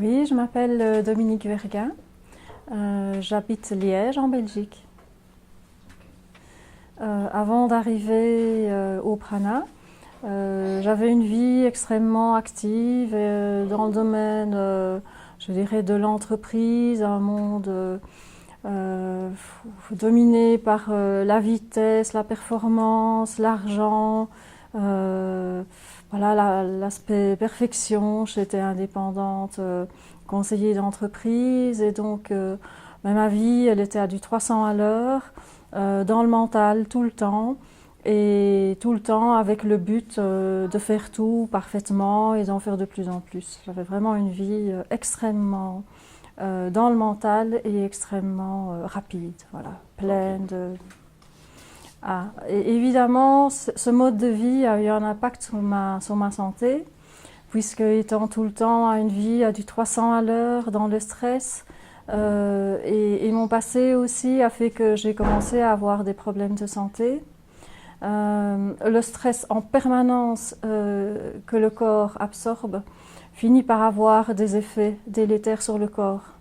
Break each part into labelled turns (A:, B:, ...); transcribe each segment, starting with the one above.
A: Oui, je m'appelle Dominique Verguin. J'habite Liège en Belgique. Avant d'arriver au Prana, j'avais une vie extrêmement active dans le domaine, je dirais, de l'entreprise, un monde dominé par la vitesse, la performance, l'argent, voilà, l'aspect perfection. J'étais indépendante, conseiller d'entreprise et donc ma vie, elle était à du 300 à l'heure, dans le mental tout le temps. Et tout le temps avec le but de faire tout parfaitement et d'en faire de plus en plus. J'avais vraiment une vie extrêmement dans le mental et extrêmement rapide, voilà, pleine de... Ah, et évidemment, ce mode de vie a eu un impact sur ma santé, puisque étant tout le temps à une vie à du 300 à l'heure, dans le stress, et mon passé aussi a fait que j'ai commencé à avoir des problèmes de santé. Le stress en permanence que le corps absorbe finit par avoir des effets délétères sur le corps.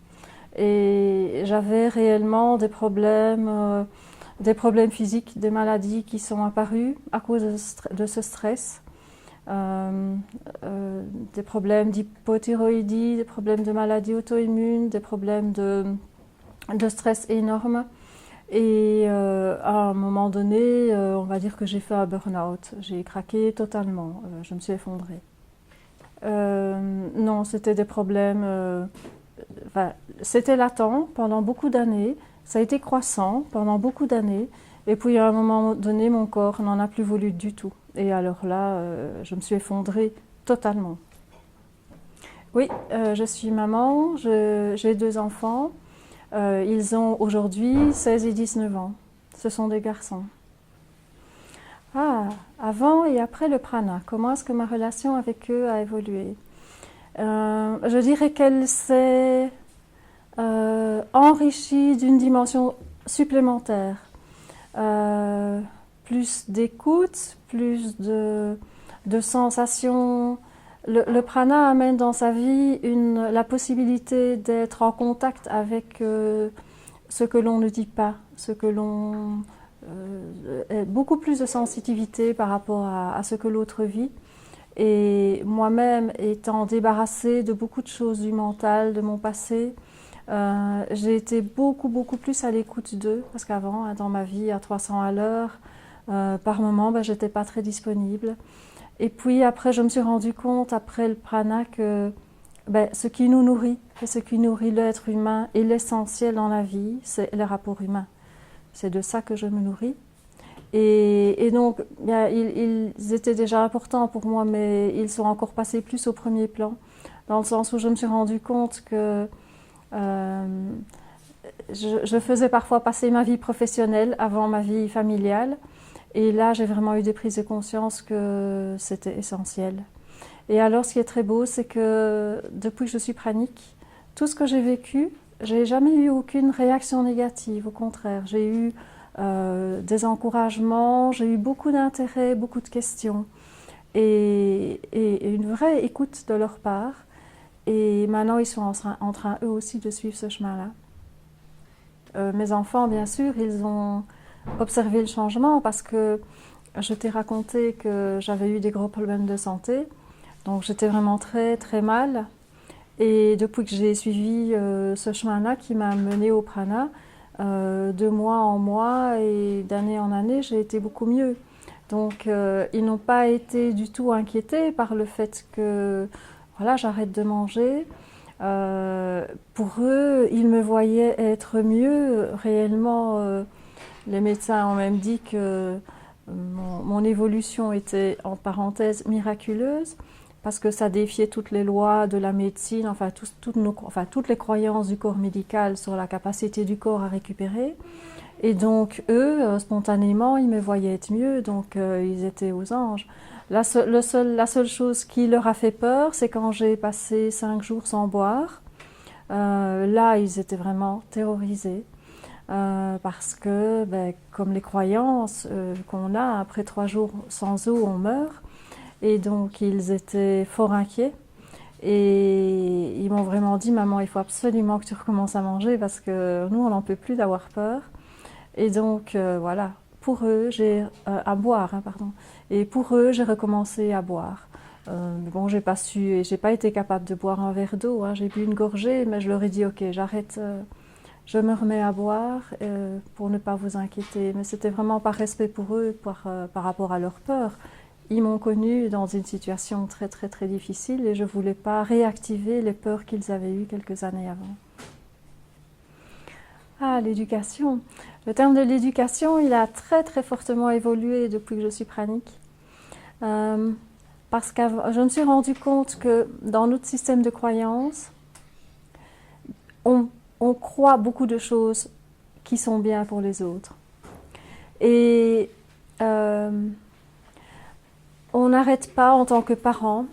A: Et j'avais réellement des problèmes physiques, des maladies qui sont apparues à cause de ce stress. Des problèmes d'hypothyroïdie, des problèmes de maladies auto-immunes, des problèmes de stress énormes. Et à un moment donné, on va dire que j'ai fait un burn-out. J'ai craqué totalement, je me suis effondrée. Non, c'était des problèmes... Enfin, c'était latent pendant beaucoup d'années, ça a été croissant pendant beaucoup d'années, et puis à un moment donné, mon corps n'en a plus voulu du tout. Et alors là, je me suis effondrée totalement. Oui, je suis maman, j'ai 2 enfants. Ils ont aujourd'hui 16 et 19 ans. Ce sont des garçons. Ah, avant et après le prana, comment est-ce que ma relation avec eux a évolué? Je dirais qu'elle s'est enrichie d'une dimension supplémentaire. Plus d'écoute, plus de sensations. Le prana amène dans sa vie la possibilité d'être en contact avec ce que l'on ne dit pas, beaucoup plus de sensitivité par rapport à ce que l'autre vit. Et moi-même, étant débarrassée de beaucoup de choses du mental, de mon passé, j'ai été beaucoup plus à l'écoute d'eux, parce qu'avant, dans ma vie à 300 à l'heure, par moment, j'étais pas très disponible. Et puis après, je me suis rendu compte, après le prana, que ce qui nous nourrit, et ce qui nourrit l'être humain, et l'essentiel dans la vie, c'est les rapports humains. C'est de ça que je me nourris. Et donc, ils étaient déjà importants pour moi, mais ils sont encore passés plus au premier plan, dans le sens où je me suis rendu compte que je faisais parfois passer ma vie professionnelle avant ma vie familiale. Et là, j'ai vraiment eu des prises de conscience que c'était essentiel. Et alors, ce qui est très beau, c'est que depuis que je suis pranique, tout ce que j'ai vécu, j'ai jamais eu aucune réaction négative. Au contraire, j'ai eu des encouragements, j'ai eu beaucoup d'intérêt, beaucoup de questions et une vraie écoute de leur part. Et maintenant, ils sont en train eux aussi de suivre ce chemin-là. Mes enfants, bien sûr, ils ont observé le changement parce que je t'ai raconté que j'avais eu des gros problèmes de santé. Donc j'étais vraiment très mal. Et depuis que j'ai suivi ce chemin-là qui m'a menée au prana, de mois en mois et d'année en année, j'ai été beaucoup mieux. Donc ils n'ont pas été du tout inquiétés par le fait que voilà, j'arrête de manger. Pour eux, ils me voyaient être mieux. Réellement, les médecins ont même dit que mon évolution était, en parenthèse, miraculeuse, parce que ça défiait toutes les lois de la médecine, toutes les croyances du corps médical sur la capacité du corps à récupérer. Et donc, eux, spontanément, ils me voyaient être mieux, donc ils étaient aux anges. La seule chose qui leur a fait peur, c'est quand j'ai passé 5 jours sans boire. Là, ils étaient vraiment terrorisés. Parce que, comme les croyances qu'on a, après 3 jours sans eau, on meurt. Et donc, ils étaient fort inquiets. Et ils m'ont vraiment dit, maman, il faut absolument que tu recommences à manger parce que nous, on n'en peut plus d'avoir peur. Et donc, voilà, pour eux, à boire, hein, pardon. Et pour eux, j'ai recommencé à boire. Bon, j'ai pas su, et j'ai pas été capable de boire un verre d'eau, hein. J'ai bu une gorgée, mais je leur ai dit, ok, j'arrête, je me remets à boire pour ne pas vous inquiéter. Mais c'était vraiment par respect pour eux, par rapport à leur peur. Ils m'ont connue dans une situation très très très difficile et je ne voulais pas réactiver les peurs qu'ils avaient eues quelques années avant. Ah, l'éducation. Le terme de l'éducation, il a très très fortement évolué depuis que je suis pranique. Parce que je me suis rendu compte que dans notre système de croyance, on croit beaucoup de choses qui sont bien pour les autres. Et on n'arrête pas en tant que parent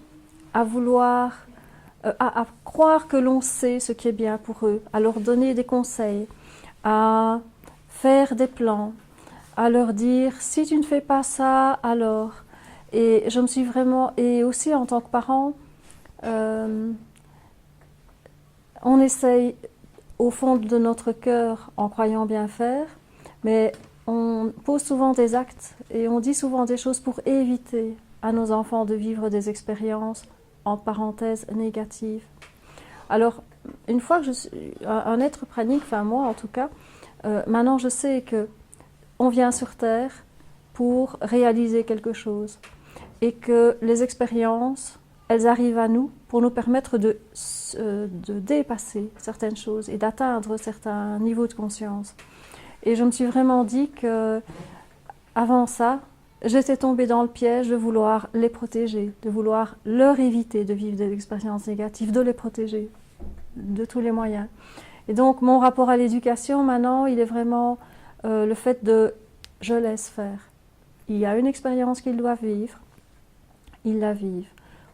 A: à vouloir, à croire que l'on sait ce qui est bien pour eux, à leur donner des conseils, à faire des plans, à leur dire si tu ne fais pas ça, alors. Et je me suis vraiment, et aussi en tant que parent, on essaye au fond de notre cœur en croyant bien faire, mais on pose souvent des actes et on dit souvent des choses pour éviter à nos enfants de vivre des expériences, en parenthèse, négatives. Alors, une fois que je suis un être pranique, enfin moi en tout cas, maintenant je sais que on vient sur Terre pour réaliser quelque chose et que les expériences, elles arrivent à nous pour nous permettre de dépasser certaines choses et d'atteindre certains niveaux de conscience. Et je me suis vraiment dit que, avant ça, j'étais tombée dans le piège de vouloir les protéger, de vouloir leur éviter de vivre des expériences négatives, de les protéger de tous les moyens. Et donc mon rapport à l'éducation maintenant, il est vraiment le fait de je laisse faire. Il y a une expérience qu'ils doivent vivre, ils la vivent.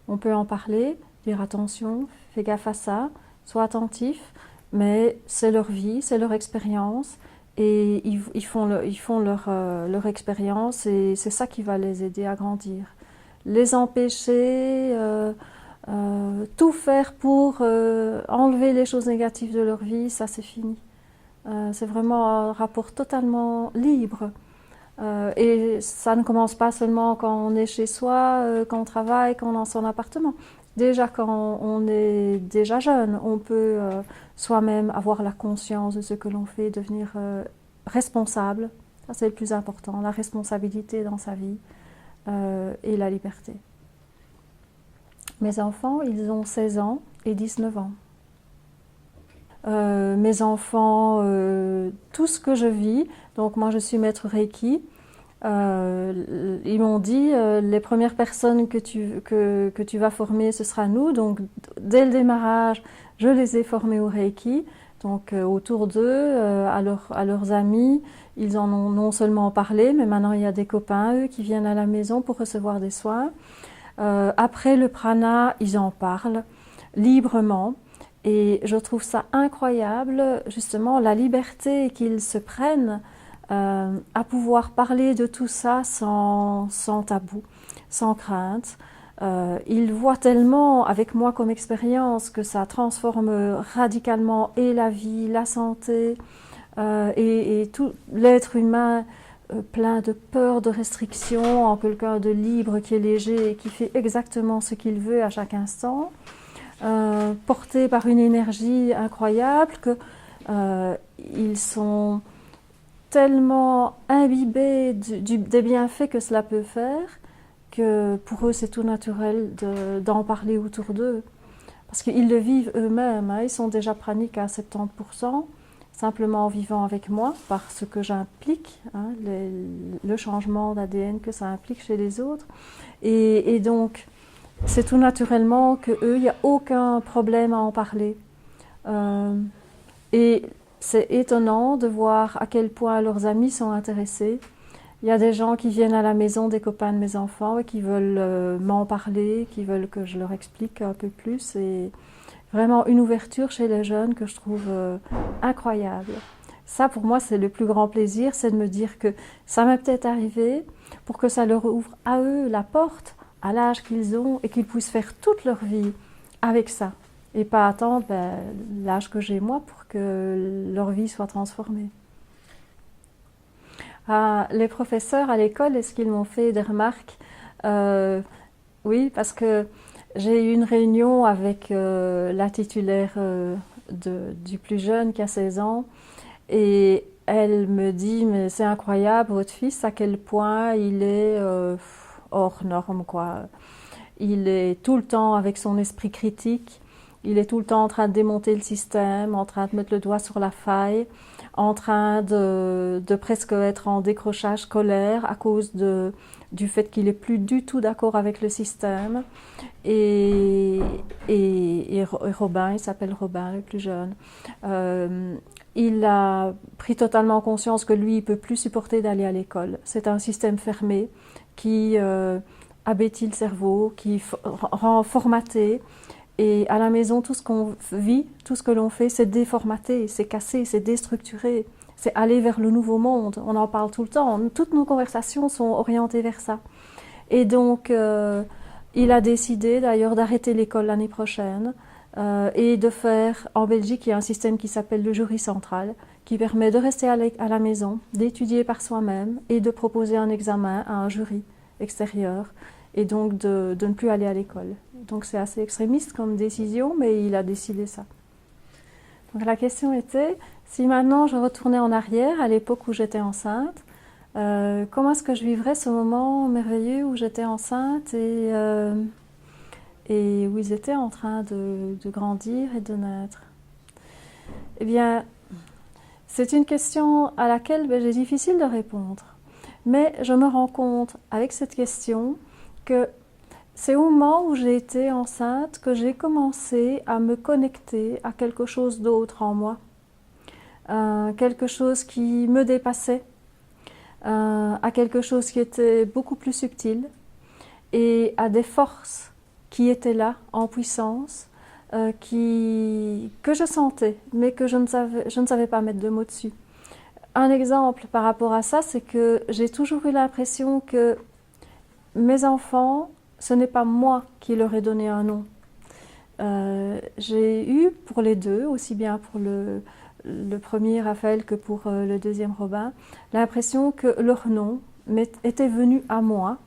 A: On peut en parler, dire attention, fais gaffe à ça, sois attentif, mais c'est leur vie, c'est leur expérience. Et ils font leur expérience et c'est ça qui va les aider à grandir. Les empêcher, tout faire pour enlever les choses négatives de leur vie, ça c'est fini. C'est vraiment un rapport totalement libre. Et ça ne commence pas seulement quand on est chez soi, quand on travaille, quand on est dans son appartement. Déjà quand on est déjà jeune, on peut soi-même avoir la conscience de ce que l'on fait, devenir responsable. Ça c'est le plus important, la responsabilité dans sa vie et la liberté. Mes enfants, ils ont 16 ans et 19 ans. Mes enfants, tout ce que je vis, donc moi je suis maître Reiki, ils m'ont dit les premières personnes que tu vas former, ce sera nous. Donc dès le démarrage, je les ai formés au Reiki, donc autour d'eux, à leurs amis. Ils en ont non seulement parlé, mais maintenant il y a des copains, eux, qui viennent à la maison pour recevoir des soins. Après le prana, ils en parlent librement. Et je trouve ça incroyable, justement, la liberté qu'ils se prennent à pouvoir parler de tout ça sans tabou, sans crainte. Ils voient tellement, avec moi comme expérience, que ça transforme radicalement et la vie, la santé, et tout l'être humain plein de peur, de restrictions, en quelqu'un de libre, qui est léger et qui fait exactement ce qu'il veut à chaque instant. Portés par une énergie incroyable qu'ils sont tellement imbibés des bienfaits que cela peut faire que pour eux c'est tout naturel d'en parler autour d'eux parce qu'ils le vivent eux-mêmes, hein. Ils sont déjà praniques à 70%, simplement en vivant avec moi par ce que j'implique, hein, le changement d'ADN que ça implique chez les autres et donc c'est tout naturellement qu'eux, il n'y a aucun problème à en parler. Et c'est étonnant de voir à quel point leurs amis sont intéressés. Il y a des gens qui viennent à la maison, des copains de mes enfants, et qui veulent m'en parler, qui veulent que je leur explique un peu plus. Et vraiment une ouverture chez les jeunes que je trouve incroyable. Ça, pour moi, c'est le plus grand plaisir, c'est de me dire que ça m'est peut-être arrivé pour que ça leur ouvre à eux la porte à l'âge qu'ils ont et qu'ils puissent faire toute leur vie avec ça. Et pas attendre l'âge que j'ai moi pour que leur vie soit transformée. Les professeurs à l'école, est-ce qu'ils m'ont fait des remarques? Oui, parce que j'ai eu une réunion avec la titulaire du plus jeune qui a 16 ans et elle me dit, mais c'est incroyable, votre fils, à quel point il est hors norme, quoi. Il est tout le temps avec son esprit critique, il est tout le temps en train de démonter le système, en train de mettre le doigt sur la faille, en train de presque être en décrochage scolaire à cause du fait qu'il est plus du tout d'accord avec le système. Et Robin, il s'appelle Robin, le plus jeune, il a pris totalement conscience que lui, il peut plus supporter d'aller à l'école. C'est un système fermé qui abétit le cerveau, qui rend formaté. Et à la maison, tout ce qu'on vit, tout ce que l'on fait, c'est déformaté, c'est cassé, c'est déstructuré. C'est aller vers le nouveau monde. On en parle tout le temps. Toutes nos conversations sont orientées vers ça. Et donc, il a décidé d'ailleurs d'arrêter l'école l'année prochaine et de faire, en Belgique, il y a un système qui s'appelle le jury central, qui permet de rester à la maison, d'étudier par soi-même et de proposer un examen à un jury extérieur et donc de ne plus aller à l'école. Donc c'est assez extrémiste comme décision, mais il a décidé ça. Donc la question était, si maintenant je retournais en arrière, à l'époque où j'étais enceinte, comment est-ce que je vivrais ce moment merveilleux où j'étais enceinte et où ils étaient en train de grandir et de naître? Eh bien, c'est une question à laquelle j'ai difficile de répondre. Mais je me rends compte avec cette question que c'est au moment où j'ai été enceinte que j'ai commencé à me connecter à quelque chose d'autre en moi, quelque chose qui me dépassait, à quelque chose qui était beaucoup plus subtil et à des forces qui étaient là en puissance, que je sentais, mais que je ne savais pas mettre de mots dessus. Un exemple par rapport à ça, c'est que j'ai toujours eu l'impression que mes enfants, ce n'est pas moi qui leur ai donné un nom. J'ai eu pour les deux, aussi bien pour le premier Raphaël que pour le deuxième Robin, l'impression que leur nom était venu à moi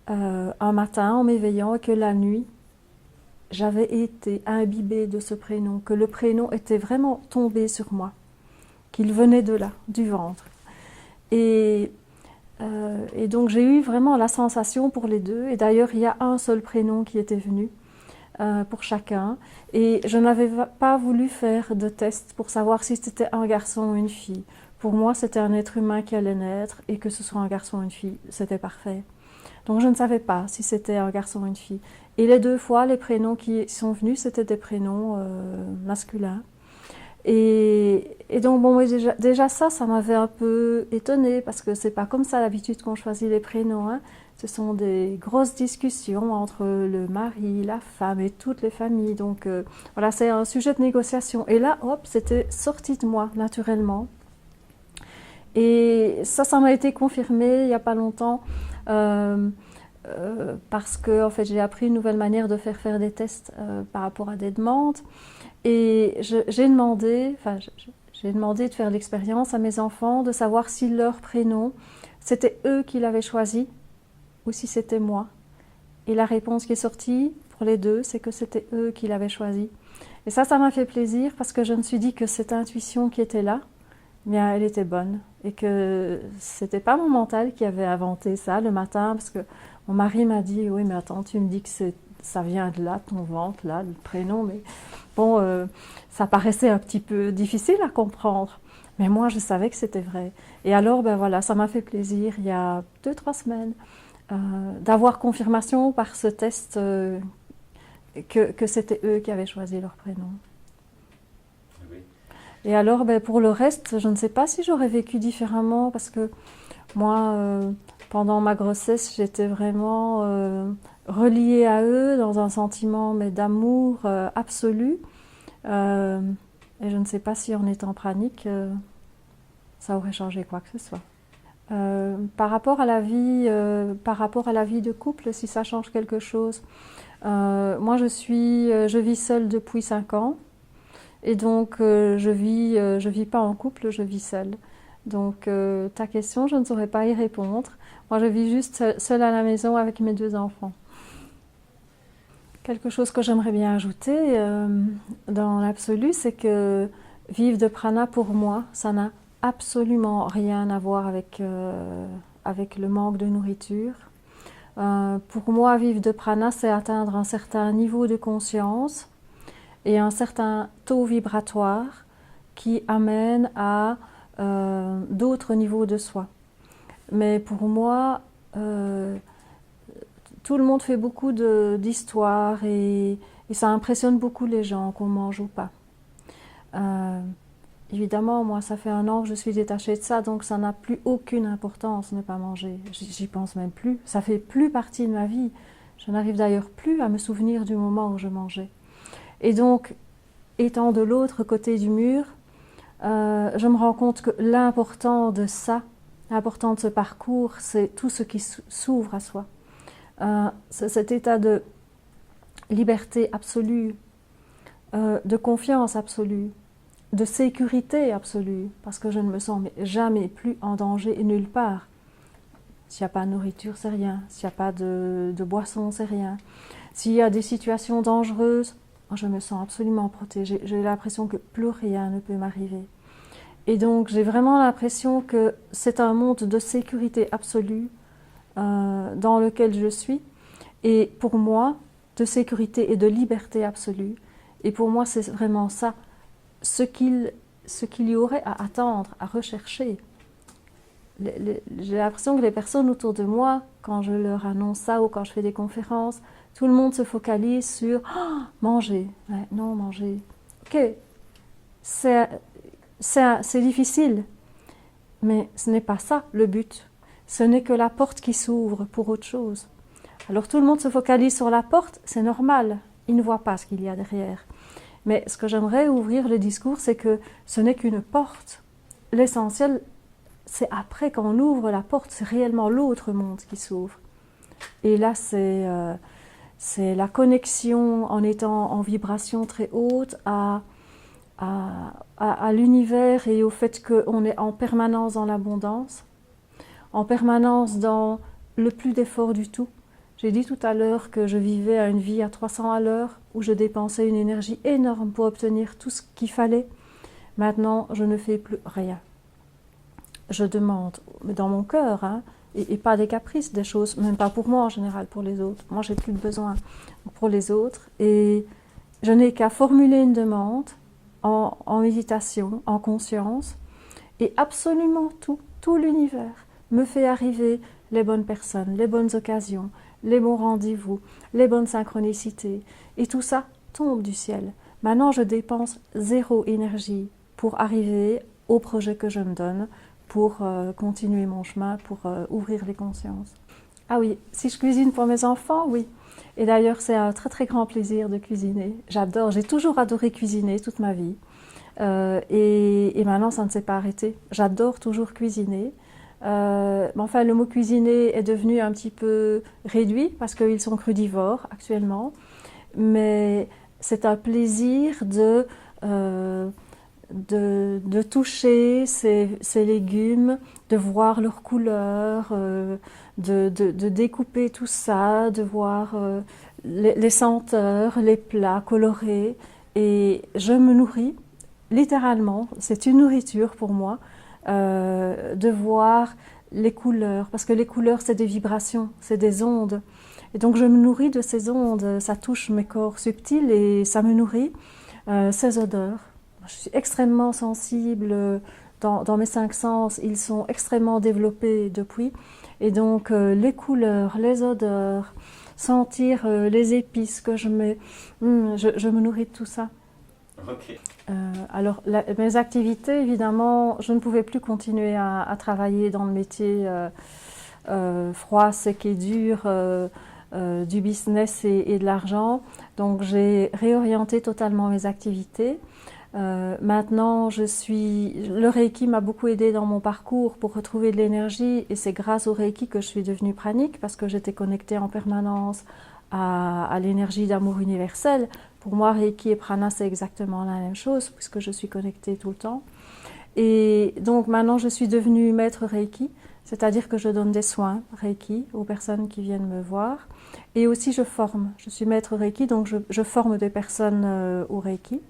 A: un matin en m'éveillant et que la nuit, j'avais été imbibée de ce prénom, que le prénom était vraiment tombé sur moi, qu'il venait de là, du ventre. Et donc j'ai eu vraiment la sensation pour les deux, et d'ailleurs il y a un seul prénom qui était venu pour chacun, et je n'avais pas voulu faire de test pour savoir si c'était un garçon ou une fille. Pour moi c'était un être humain qui allait naître, et que ce soit un garçon ou une fille, c'était parfait. Donc je ne savais pas si c'était un garçon ou une fille. Et les deux fois, les prénoms qui sont venus, c'était des prénoms masculins. Et donc, bon, déjà ça m'avait un peu étonnée, parce que c'est pas comme ça d'habitude qu'on choisit les prénoms, hein. Ce sont des grosses discussions entre le mari, la femme et toutes les familles. Donc, voilà, c'est un sujet de négociation. Et là, hop, c'était sorti de moi, naturellement. Et ça m'a été confirmé il n'y a pas longtemps, parce que, en fait, j'ai appris une nouvelle manière de faire des tests par rapport à des demandes. Et j'ai demandé de faire l'expérience à mes enfants, de savoir si leur prénom, c'était eux qui l'avaient choisi ou si c'était moi. Et la réponse qui est sortie pour les deux, c'est que c'était eux qui l'avaient choisi. Et ça m'a fait plaisir, parce que je me suis dit que cette intuition qui était là, bien, elle était bonne. Et que c'était pas mon mental qui avait inventé ça le matin, parce que mon mari m'a dit, oui mais attends, tu me dis que ça vient de là, ton ventre, là, le prénom, mais bon, ça paraissait un petit peu difficile à comprendre. Mais moi, je savais que c'était vrai. Et alors, ben voilà, ça m'a fait plaisir, il y a 2-3 semaines, d'avoir confirmation par ce test que c'était eux qui avaient choisi leur prénom. Oui. Et alors, ben, pour le reste, je ne sais pas si j'aurais vécu différemment, parce que moi, pendant ma grossesse, j'étais vraiment reliée à eux dans un sentiment d'amour absolu. Et je ne sais pas si en étant pranique, ça aurait changé quoi que ce soit. Par rapport à la vie de couple, si ça change quelque chose, Moi, je vis seule depuis 5 ans. Et donc, je vis pas en couple, je vis seule. Donc, ta question, je ne saurais pas y répondre. Moi, je vis juste seule à la maison avec mes 2 enfants. Quelque chose que j'aimerais bien ajouter dans l'absolu, c'est que vivre de prana, pour moi, ça n'a absolument rien à voir avec le manque de nourriture. Pour moi, vivre de prana, c'est atteindre un certain niveau de conscience et un certain taux vibratoire qui amène à d'autres niveaux de soi. Mais pour moi, tout le monde fait beaucoup d'histoires et ça impressionne beaucoup les gens, qu'on mange ou pas. Évidemment, moi, ça fait 1 an que je suis détachée de ça, donc ça n'a plus aucune importance ne pas manger. J'y pense même plus. Ça fait plus partie de ma vie. Je n'arrive d'ailleurs plus à me souvenir du moment où je mangeais. Et donc, étant de l'autre côté du mur, je me rends compte que l'important de ça, l'important de ce parcours, c'est tout ce qui s'ouvre à soi. C'est cet état de liberté absolue, de confiance absolue, de sécurité absolue, parce que je ne me sens jamais plus en danger nulle part. S'il n'y a pas de nourriture, c'est rien. S'il n'y a pas de boisson, c'est rien. S'il y a des situations dangereuses, je me sens absolument protégée. J'ai l'impression que plus rien ne peut m'arriver. Et donc, j'ai vraiment l'impression que c'est un monde de sécurité absolue dans lequel je suis. Et pour moi, de sécurité et de liberté absolue. Et pour moi, c'est vraiment ça. Ce qu'il y aurait à attendre, à rechercher. J'ai l'impression que les personnes autour de moi, quand je leur annonce ça ou quand je fais des conférences, tout le monde se focalise sur manger. Ouais, non, manger. Ok, c'est difficile, mais ce n'est pas ça le but. Ce n'est que la porte qui s'ouvre pour autre chose. Alors tout le monde se focalise sur la porte, c'est normal. Ils ne voient pas ce qu'il y a derrière. Mais ce que j'aimerais ouvrir le discours, c'est que ce n'est qu'une porte. L'essentiel, c'est après, quand on ouvre la porte, c'est réellement l'autre monde qui s'ouvre. Et là, c'est la connexion en étant en vibration très haute à l'univers et au fait qu'on est en permanence dans l'abondance, en permanence dans le plus d'efforts du tout. J'ai dit tout à l'heure que je vivais à une vie à 300 à l'heure, où je dépensais une énergie énorme pour obtenir tout ce qu'il fallait. Maintenant, je ne fais plus rien. Je demande, dans mon cœur, hein, et pas des caprices, des choses, même pas pour moi en général, pour les autres. Moi, j'ai plus de besoin pour les autres. Et je n'ai qu'à formuler une demande en méditation, en conscience, et absolument tout l'univers me fait arriver les bonnes personnes, les bonnes occasions, les bons rendez-vous, les bonnes synchronicités. Et tout ça tombe du ciel. Maintenant, je dépense 0 énergie pour arriver au projet que je me donne, pour continuer mon chemin, pour ouvrir les consciences. Ah oui, si je cuisine pour mes enfants, oui. Et d'ailleurs, c'est un très très grand plaisir de cuisiner. J'adore, j'ai toujours adoré cuisiner toute ma vie. Et maintenant, ça ne s'est pas arrêté. J'adore toujours cuisiner. Mais enfin, le mot cuisiner est devenu un petit peu réduit parce qu'ils sont crudivores actuellement. Mais c'est un plaisir de toucher ces légumes, de voir leurs couleurs, de découper tout ça, de voir les senteurs, les plats colorés. Et je me nourris, littéralement, c'est une nourriture pour moi, de voir les couleurs, parce que les couleurs, c'est des vibrations, c'est des ondes. Et donc je me nourris de ces ondes, ça touche mes corps subtils et ça me nourrit. Ces odeurs. Je suis extrêmement sensible dans mes 5 sens, ils sont extrêmement développés depuis. Et donc les couleurs, les odeurs, sentir les épices que je mets, je me nourris de tout ça.
B: Okay.
A: Alors mes activités, évidemment, je ne pouvais plus continuer à travailler dans le métier froid, sec et dur du business et de l'argent. Donc j'ai réorienté totalement mes activités. Maintenant, le Reiki m'a beaucoup aidé dans mon parcours pour retrouver de l'énergie et c'est grâce au Reiki que je suis devenue pranique parce que j'étais connectée en permanence à l'énergie d'amour universel. Pour moi, Reiki et Prana, c'est exactement la même chose, puisque je suis connectée tout le temps. Et donc maintenant, je suis devenue maître Reiki, c'est-à-dire que je donne des soins Reiki aux personnes qui viennent me voir. Et aussi, je forme. Je suis maître Reiki, donc je forme des personnes au Reiki.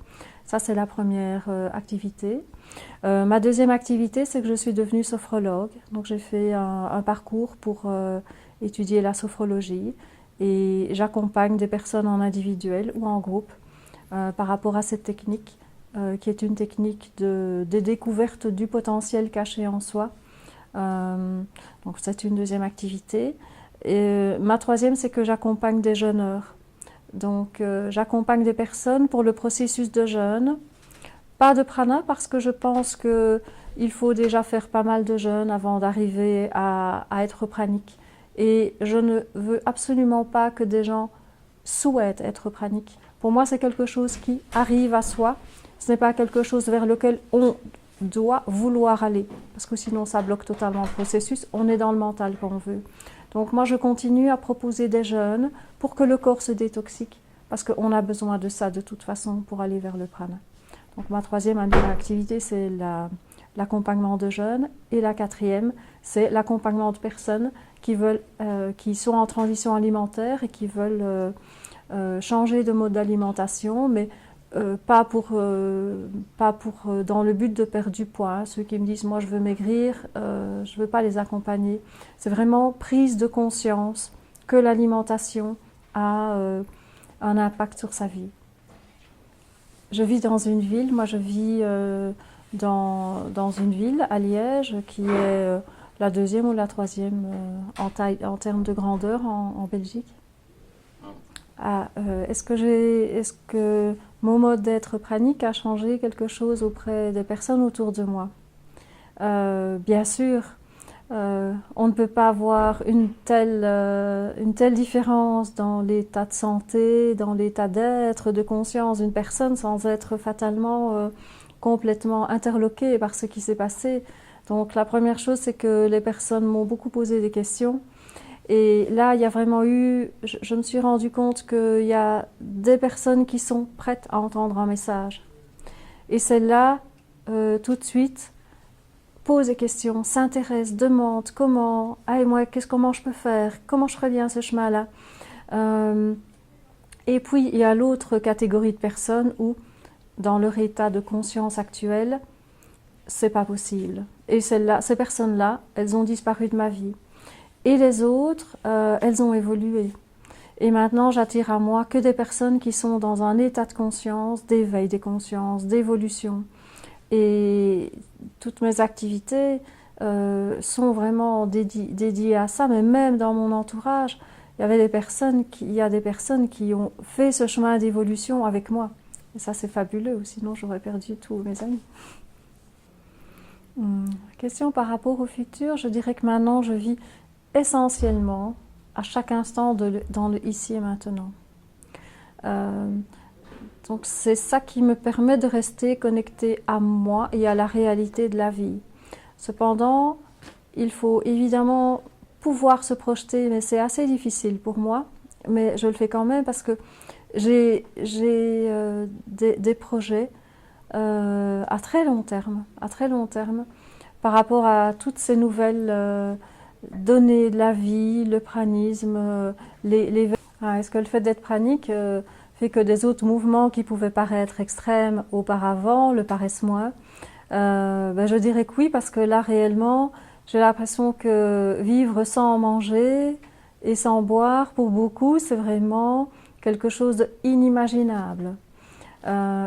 A: Ça, c'est la première activité. Ma deuxième activité, c'est que je suis devenue sophrologue. Donc, j'ai fait un parcours pour étudier la sophrologie. Et j'accompagne des personnes en individuel ou en groupe par rapport à cette technique, qui est une technique de découverte du potentiel caché en soi. Donc c'est une deuxième activité. Et ma troisième, c'est que j'accompagne des jeûneurs. Donc j'accompagne des personnes pour le processus de jeûne. Pas de prana parce que je pense qu'il faut déjà faire pas mal de jeûnes avant d'arriver à être pranique. Et je ne veux absolument pas que des gens souhaitent être praniques. Pour moi, c'est quelque chose qui arrive à soi. Ce n'est pas quelque chose vers lequel on doit vouloir aller, parce que sinon ça bloque totalement le processus. On est dans le mental quand on veut. Donc moi, je continue à proposer des jeûnes pour que le corps se détoxique, parce qu'on a besoin de ça de toute façon pour aller vers le prana. Donc ma troisième activité, c'est l'accompagnement de jeunes. Et la quatrième, c'est l'accompagnement de personnes qui sont en transition alimentaire et qui veulent changer de mode d'alimentation, mais pas pour dans le but de perdre du poids. Ceux qui me disent moi je veux maigrir, je ne veux pas les accompagner. C'est vraiment prise de conscience que l'alimentation a un impact sur sa vie. Je vis dans une ville, moi je vis dans une ville à Liège qui est la deuxième ou la troisième en taille, en termes de grandeur en Belgique. Est-ce que mon mode d'être pranique a changé quelque chose auprès des personnes autour de moi? Bien sûr, on ne peut pas avoir une telle différence dans l'état de santé, dans l'état d'être, de conscience d'une personne sans être fatalement complètement interloquée par ce qui s'est passé. Donc la première chose, c'est que les personnes m'ont beaucoup posé des questions. Et là, il y a vraiment je me suis rendu compte qu'il y a des personnes qui sont prêtes à entendre un message. Et celles-là, tout de suite, posent des questions, s'intéressent, demandent comment, ah et moi, comment je peux faire, comment je ferais bien ce chemin-là. Et puis, il y a l'autre catégorie de personnes où, dans leur état de conscience actuel, c'est pas possible. Et ces personnes-là, elles ont disparu de ma vie. Et les autres, elles ont évolué. Et maintenant, j'attire à moi que des personnes qui sont dans un état de conscience, d'éveil des consciences, d'évolution. Et toutes mes activités sont vraiment dédiées à ça, mais même dans mon entourage, il y a des personnes qui ont fait ce chemin d'évolution avec moi. Et ça, c'est fabuleux, sinon j'aurais perdu tous mes amis. Question par rapport au futur, je dirais que maintenant, je vis essentiellement, à chaque instant, dans le ici et maintenant. Donc c'est ça qui me permet de rester connectée à moi et à la réalité de la vie. Cependant, il faut évidemment pouvoir se projeter, mais c'est assez difficile pour moi. Mais je le fais quand même parce que j'ai des projets à très long terme, par rapport à toutes ces nouvelles données de la vie, le pranisme, est-ce que le fait d'être pranique fait que des autres mouvements qui pouvaient paraître extrêmes auparavant le paraissent moins? Je dirais que oui, parce que là réellement, j'ai l'impression que vivre sans manger et sans boire, pour beaucoup, c'est vraiment quelque chose d'inimaginable.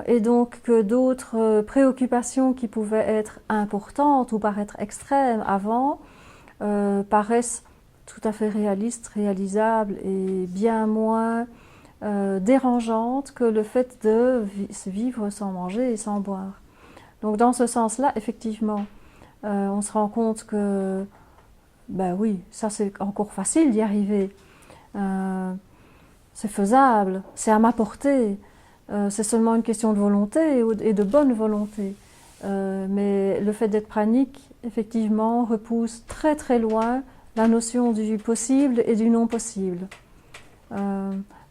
A: Et donc que d'autres préoccupations qui pouvaient être importantes ou paraître extrêmes avant paraissent tout à fait réalistes, réalisables et bien moins dérangeantes que le fait de vivre sans manger et sans boire. Donc dans ce sens-là, effectivement, on se rend compte que, ben oui, ça c'est encore facile d'y arriver. C'est faisable, c'est à ma portée. C'est seulement une question de volonté et de bonne volonté. Mais le fait d'être pranique, effectivement, repousse très très loin la notion du possible et du non possible.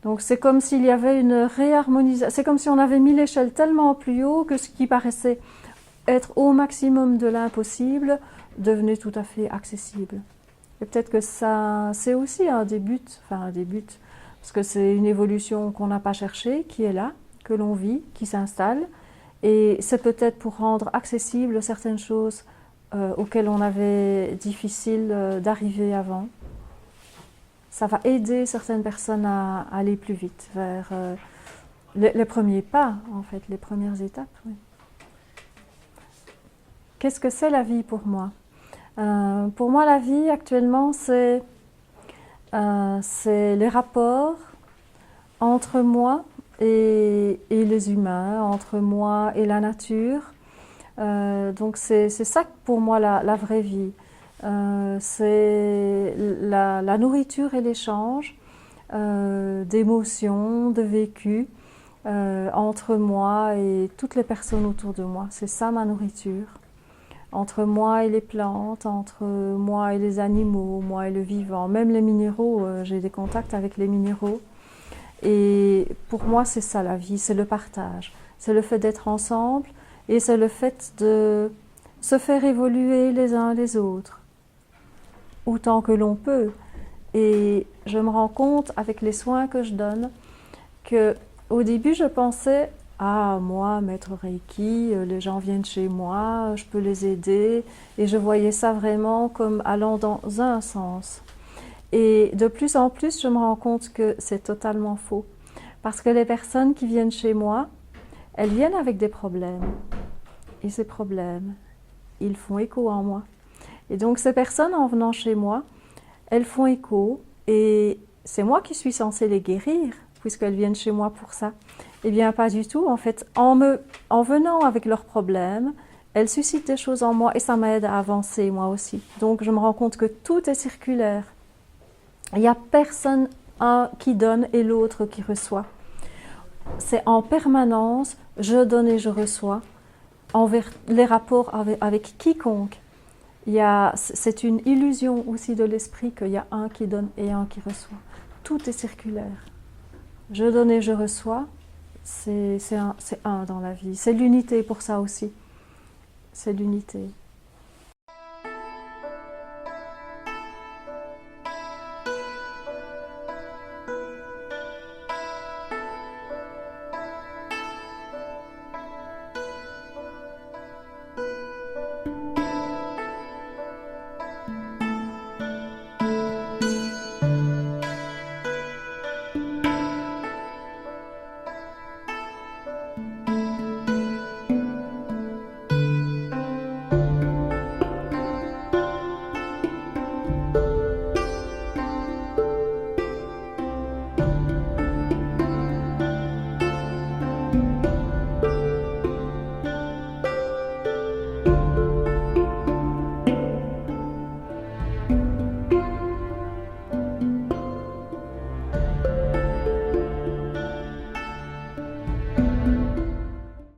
A: Donc c'est comme s'il y avait une réharmonisation, c'est comme si on avait mis l'échelle tellement plus haut que ce qui paraissait être au maximum de l'impossible devenait tout à fait accessible. Et peut-être que ça, c'est aussi un des buts, parce que c'est une évolution qu'on n'a pas cherchée, qui est là, que l'on vit, qui s'installe, et c'est peut-être pour rendre accessibles certaines choses auxquelles on avait difficile d'arriver avant. Ça va aider certaines personnes à aller plus vite vers les premiers pas, en fait, les premières étapes. Oui. Qu'est-ce que c'est la vie pour moi? Pour moi, la vie actuellement, c'est les rapports entre moi et les humains, entre moi et la nature. Donc c'est ça pour moi la vraie vie. C'est la nourriture et l'échange d'émotions, de vécu entre moi et toutes les personnes autour de moi. C'est ça ma nourriture. Entre moi et les plantes, entre moi et les animaux, moi et le vivant, même les minéraux, j'ai des contacts avec les minéraux. Et pour moi, c'est ça la vie, c'est le partage. C'est le fait d'être ensemble et c'est le fait de se faire évoluer les uns les autres, autant que l'on peut. Et je me rends compte, avec les soins que je donne, que au début, je pensais « Ah, moi, maître Reiki, les gens viennent chez moi, je peux les aider. » Et je voyais ça vraiment comme allant dans un sens. Et de plus en plus, je me rends compte que c'est totalement faux. Parce que les personnes qui viennent chez moi, elles viennent avec des problèmes. Et ces problèmes, ils font écho en moi. Et donc ces personnes, en venant chez moi, elles font écho et c'est moi qui suis censée les guérir, puisqu'elles viennent chez moi pour ça. Eh bien, pas du tout. En fait, en venant avec leurs problèmes, elles suscitent des choses en moi et ça m'aide à avancer, moi aussi. Donc, je me rends compte que tout est circulaire. Il n'y a personne, un qui donne et l'autre qui reçoit. C'est en permanence, je donne et je reçois, envers les rapports avec quiconque. C'est une illusion aussi de l'esprit qu'il y a un qui donne et un qui reçoit. Tout est circulaire. Je donne et je reçois, c'est un dans la vie. C'est l'unité pour ça aussi. C'est l'unité.